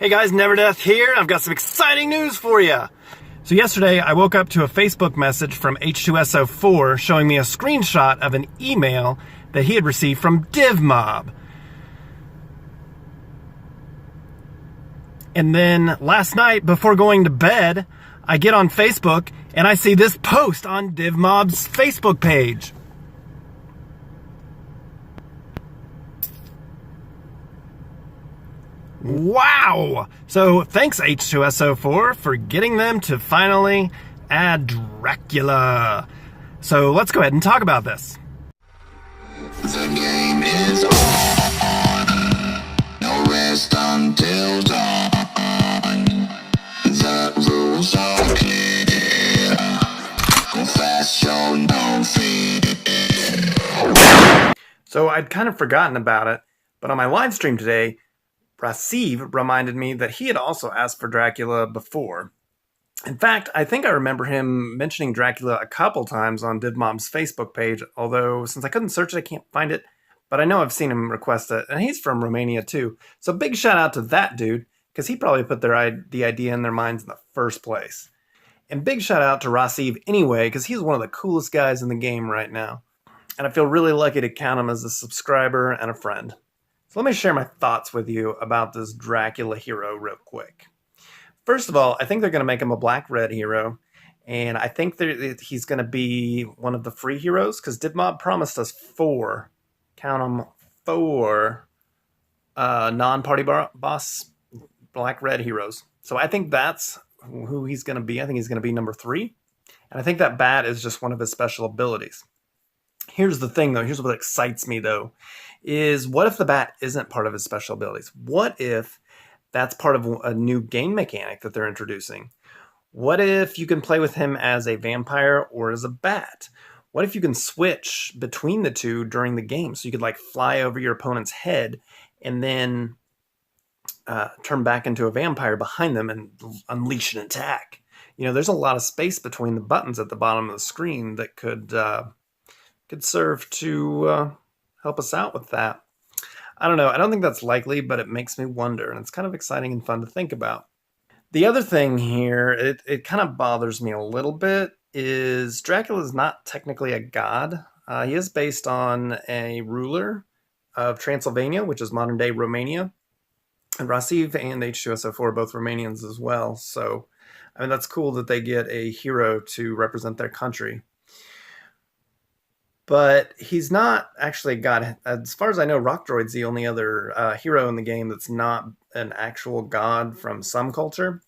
Hey guys, Never Death here. I've got some exciting news for you. So yesterday I woke up to a Facebook message from H2SO4 showing me a screenshot of an email that he had received from Divmob. And then last night before going to bed, I get on Facebook and I see this post on Divmob's Facebook page. Wow! So thanks H2SO4 for getting them to finally add Dracula. So let's go ahead and talk about this. The game is on. No rest until dawn. The rules are clear. Go fast, show no fear. So I'd kind of forgotten about it, but on my live stream today, Rasiv reminded me that he had also asked for Dracula before. In fact, I think I remember him mentioning Dracula a couple times on Divmob's Facebook page, although since I couldn't search it, I can't find it. But I know I've seen him request it, and he's from Romania too. So big shout out to that dude, because he probably put the idea in their minds in the first place. And big shout out to Rasiv anyway, because he's one of the coolest guys in the game right now. And I feel really lucky to count him as a subscriber and a friend. So let me share my thoughts with you about this Dracula hero real quick. First of all, I think they're going to make him a black-red hero, and I think he's going to be one of the free heroes, because Divmob promised us 4, count them, 4 non-party boss black-red heroes. So I think that's who he's going to be. I think he's going to be number 3, and I think that bat is just one of his special abilities. Here's the thing, though. Here's what excites me, though, is what if the bat isn't part of his special abilities? What if that's part of a new game mechanic that they're introducing? What if you can play with him as a vampire or as a bat? What if you can switch between the two during the game? So you could like fly over your opponent's head and then turn back into a vampire behind them and unleash an attack. You know, there's a lot of space between the buttons at the bottom of the screen that could serve to help us out with that. I don't know. I don't think that's likely, but it makes me wonder, and it's kind of exciting and fun to think about. The other thing here, it kind of bothers me a little bit, is Dracula is not technically a god. He is based on a ruler of Transylvania, which is modern-day Romania. And Rasiv and H2SO4 are both Romanians as well. So, I mean, that's cool that they get a hero to represent their country. But he's not actually a god. As far as I know, Rockdroid's the only other hero in the game that's not an actual god from some culture.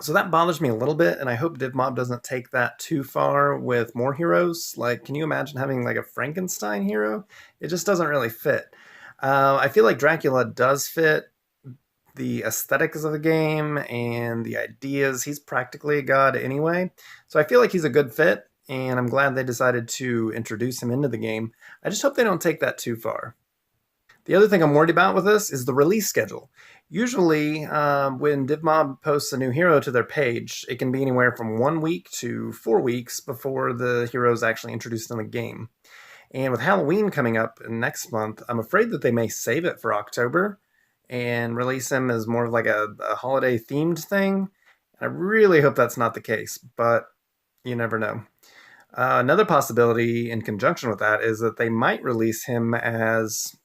So that bothers me a little bit, and I hope Divmob doesn't take that too far with more heroes. Like, can you imagine having like a Frankenstein hero? It just doesn't really fit. I feel like Dracula does fit the aesthetics of the game and the ideas. He's practically a god anyway. So I feel like he's a good fit. And I'm glad they decided to introduce him into the game. I just hope they don't take that too far. The other thing I'm worried about with this is the release schedule. Usually, when Divmob posts a new hero to their page, it can be anywhere from 1 week to 4 weeks before the hero is actually introduced in the game. And with Halloween coming up next month, I'm afraid that they may save it for October and release him as more of like a holiday-themed thing. I really hope that's not the case, but you never know. Another possibility in conjunction with that is that they might release him as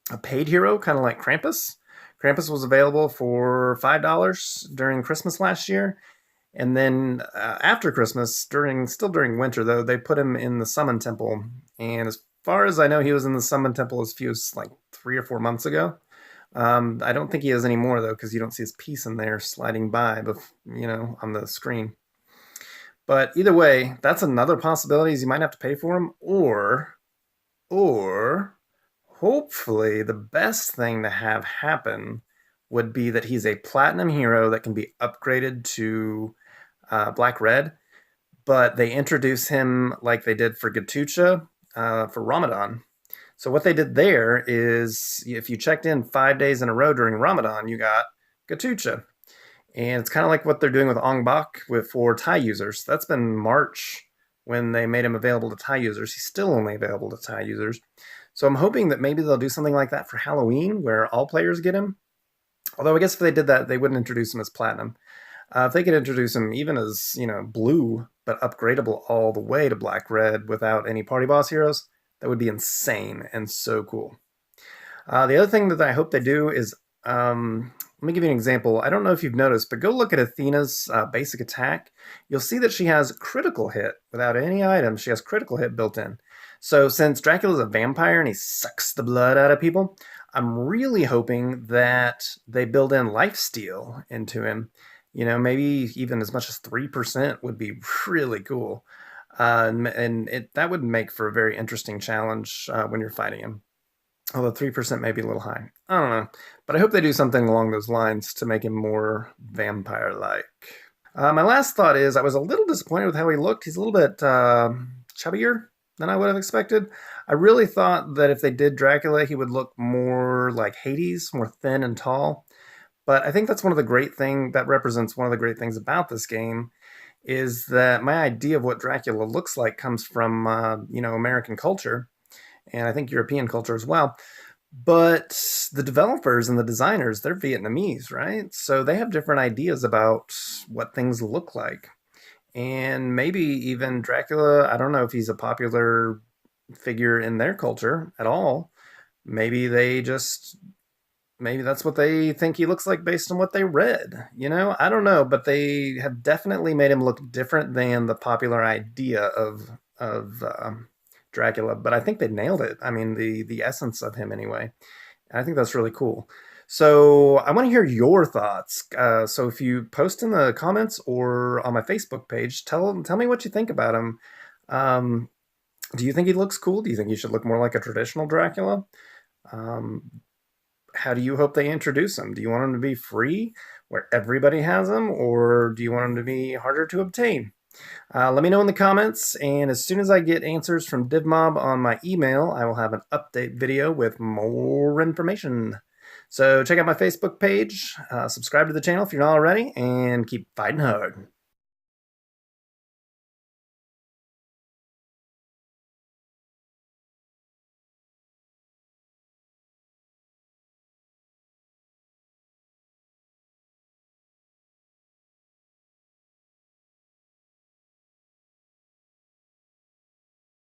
a paid hero, kind of like Krampus. Krampus was available for $5 during Christmas last year. And then after Christmas, still during winter though, they put him in the Summon Temple. And as far as I know, he was in the Summon Temple as few as like 3 or 4 months ago. I don't think he is anymore though, because you don't see his piece in there sliding by, on the screen. But either way, that's another possibility, is you might have to pay for him, or hopefully the best thing to have happen would be that he's a platinum hero that can be upgraded to black-red, but they introduce him like they did for Gatucha for Ramadan. So what they did there is, if you checked in 5 days in a row during Ramadan, you got Gatucha. And it's kind of like what they're doing with Ong Bak for Thai users. That's been March when they made him available to Thai users. He's still only available to Thai users. So I'm hoping that maybe they'll do something like that for Halloween, where all players get him. Although I guess if they did that, they wouldn't introduce him as platinum. If they could introduce him even as, blue, but upgradable all the way to black red without any party boss heroes, that would be insane and so cool. The other thing that I hope they do is, let me give you an example. I don't know if you've noticed, but go look at Athena's basic attack. You'll see that she has critical hit without any items. She has critical hit built in. So since Dracula's a vampire and he sucks the blood out of people, I'm really hoping that they build in lifesteal into him. Maybe even as much as 3% would be really cool. That would make for a very interesting challenge when you're fighting him. Although 3% may be a little high. I don't know. But I hope they do something along those lines to make him more vampire like. My last thought is I was a little disappointed with how he looked. He's a little bit chubbier than I would have expected. I really thought that if they did Dracula, he would look more like Hades, more thin and tall. But I think that's that represents one of the great things about this game is that my idea of what Dracula looks like comes from, American culture and I think European culture as well. But the developers and the designers, they're Vietnamese, right? So they have different ideas about what things look like. And maybe even Dracula, I don't know if he's a popular figure in their culture at all. Maybe they just maybe that's what they think he looks like based on what they read. I don't know, but they have definitely made him look different than the popular idea of Dracula. But I think they nailed it. I mean, the essence of him anyway. And I think that's really cool. So I want to hear your thoughts. So if you post in the comments or on my Facebook page, tell me what you think about him. Um, do you think he looks cool? Do you think he should look more like a traditional Dracula? Um, how do you hope they introduce him? Do you want him to be free, where everybody has him, or do you want him to be harder to obtain? Let me know in the comments, and as soon as I get answers from Divmob on my email, I will have an update video with more information. So check out my Facebook page, subscribe to the channel if you're not already, and keep fighting hard.